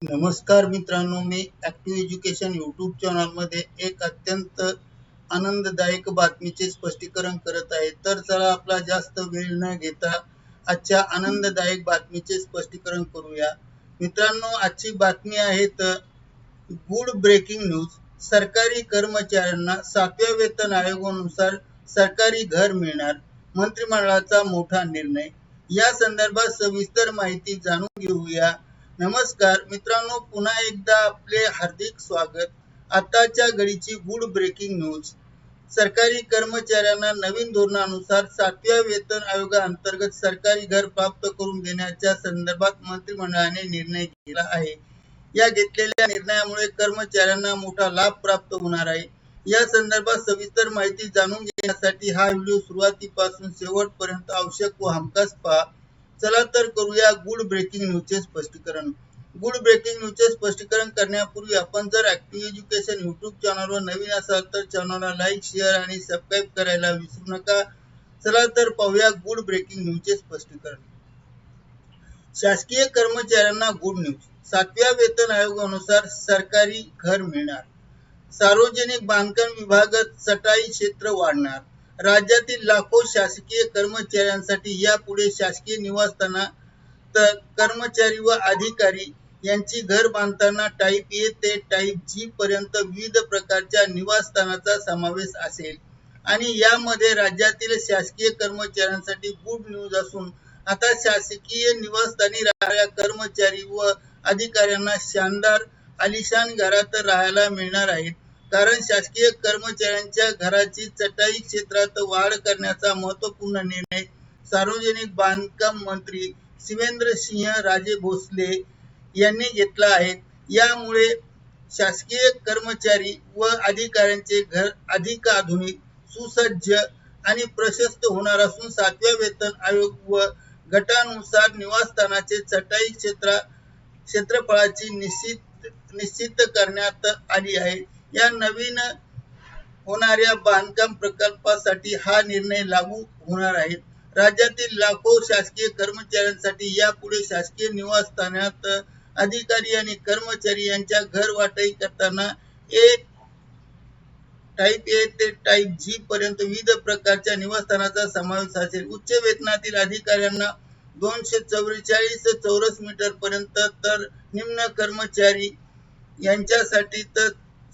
नमस्कार मित्रांनो, मी active education YouTube चॅनलमध्ये एक अत्यंत आनंददायक बातमीचे स्पष्टीकरण करत आहे. तर चला आपला जास्त वेळ न घेता आजच्या आनंददायक बातमीचे स्पष्टीकरण करूया. मित्रांनो, आजची बातमी आहे तर गुड ब्रेकिंग न्यूज. सरकारी कर्मचाऱ्यांना 7व्या वेतन आयोगानुसार सरकारी घर मिळणार. मंत्रिमंडळाचा मोठा निर्णय. या संदर्भात सविस्तर माहिती जाणून घेऊया. नमस्कार मित्रांनो, पुन्हा एकदा आपले हार्दिक स्वागत. आताच्या घडीची गुड ब्रेकिंग न्यूज. सरकारी कर्मचाऱ्यांना नवीन धोरणानुसार 7व्या वेतन आयोगाअंतर्गत सरकारी घर प्राप्त करून देण्याच्या संदर्भात मंत्रिमंडळाने निर्णय घेतला आहे. या घेतलेल्या निर्णयामुळे कर्मचाऱ्यांना मोठा लाभ प्राप्त होणार आहे. या संदर्भात सविस्तर माहिती जाणून घेण्यासाठी हा व्हिडिओ सुरुवातीपासून शेवटपर्यंत आवश्यक व हमखास पहा. चला तर करूया गुड ब्रेकिंग न्यूजचे स्पष्टीकरण. गुड ब्रेकिंग न्यूजचे स्पष्टीकरण करण्यापूर्वी आपण जर ॲक्टिव्ह एज्युकेशन यूट्यूब चॅनलवर नवीन असाल तर चॅनलला लाईक, शेअर आणि सबस्क्राईब करायला विसरू नका. चला तर पाहूया गुड ब्रेकिंग न्यूजचे स्पष्टीकरण. शासकीय कर्मचाऱ्यांना गुड न्यूज. 7व्या वेतन आयोगानुसार सरकारी घर मिळणार. सार्वजनिक बांधकाम विभागात चटाई क्षेत्र वाढणार. राज्यातील लाखो शासकीय कर्मचाऱ्यांसाठी यापुढे शासकीय निवासस्थानात कर्मचारी व अधिकारी यांची घर बांधताना टाईप ए ते टाईप जी पर्यंत विविध प्रकारच्या निवासस्थानाचा समावेश असेल. आणि यामध्ये राज्यातील शासकीय कर्मचाऱ्यांसाठी गुड न्यूज असून आता शासकीय निवासस्थानी राहणाऱ्या कर्मचारी व अधिकाऱ्यांना शानदार आलिशान घरात राहायला मिळणार आहेत. कारण शासकीय कर्मचाऱ्यांच्या घराची चटाई क्षेत्रात वाढ करण्याचा महत्त्वपूर्ण निर्णय सार्वजनिक बांधकाम मंत्री शिवेंद्रसिंह राजे भोसले यांनी घेतला आहे. यामुळे शासकीय कर्मचारी व अधिकाऱ्यांचे घर अधिक आधुनिक, सुसज्ज आणि प्रशस्त होणार असून 7व्या वेतन आयोग व गटानुसार निवासस्थानाचे चटाई क्षेत्रफळाची निश्चित करण्यात आली आहे. या नवीन होणाऱ्या बांधकाम प्रकल्पासाठी हा निर्णय लागू होणार आहे. राज्यातील लाखो शासकीय कर्मचाऱ्यांसाठी यापुढे शासकीय निवासस्थानात अधिकारी आणि कर्मचारी यांच्या घर वाटप करताना टाईप ए ते टाईप जी पर्यंत विविध प्रकारच्या निवासस्थानाचा समावेश असेल. उच्च वेतनातील अधिकाऱ्यांना 244 चौरस मीटर पर्यंत तर निम्न कर्मचारी यांच्यासाठी तर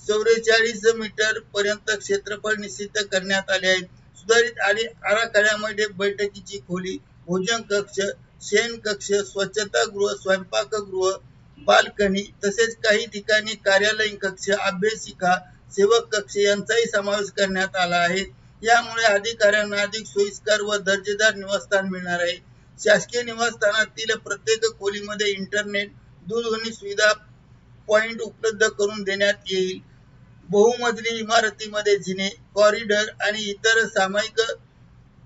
44 मीटर पर्यंत क्षेत्रफळ निश्चित करण्यात आले आहे. सुधारित आराखड्यामध्ये बैठकीची खोली, भोजन कक्ष, शयन कक्ष, स्वच्छतागृह, स्वयंपाकगृह, बाल्कनी तसेच काही ठिकाणी कार्यालयीन कक्ष, अभ्यासिका, सेवक कक्ष यांचाही समावेश करण्यात आला आहे. यामुळे अधिकाऱ्यांना अधिक सोयीस्कर व दर्जेदार निवासस्थान मिळणार आहे. शासकीय निवासस्थानातील प्रत्येक खोलीमध्ये इंटरनेट, दूरध्वनी सुविधा पॉइंट उपलब्ध करून देण्यात येईल. बहुमजली इमारतीमध्ये जिने, कॉरिडॉर आणि इतर सामायिक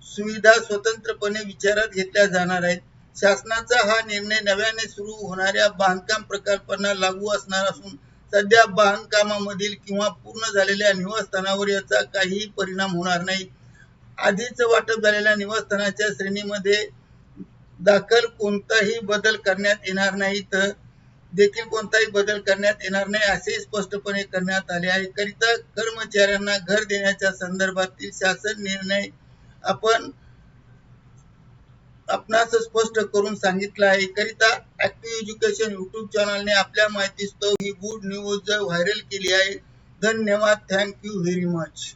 सुविधा स्वतंत्रपणे विचारात घेतल्या जाणार आहेत. शासनाचा हा निर्णय नव्याने सुरू होणाऱ्या बांधकाम प्रकल्पांना लागू असणार असून सध्या बांधकामामधील किंवा पूर्ण झालेल्या निवासस्थानावर याचा काहीही परिणाम होणार नाही. आधीच वाटप झालेल्या निवासस्थानाच्या श्रेणीमध्ये देखील कोणताही बदल करण्यात येणार नाही असे स्पष्टपणे करण्यात आले आहे. करिता कर्मचाऱ्यांना घर देण्याच्या संदर्भातील शासन निर्णय आपणास स्पष्ट करून सांगितला आहे. करिता ॲक्टिव्ह एज्युकेशन यूट्यूब चॅनलने आपल्या माहितीस्तव ही गुड न्यूज व्हायरल केली आहे. धन्यवाद. Thank you very much.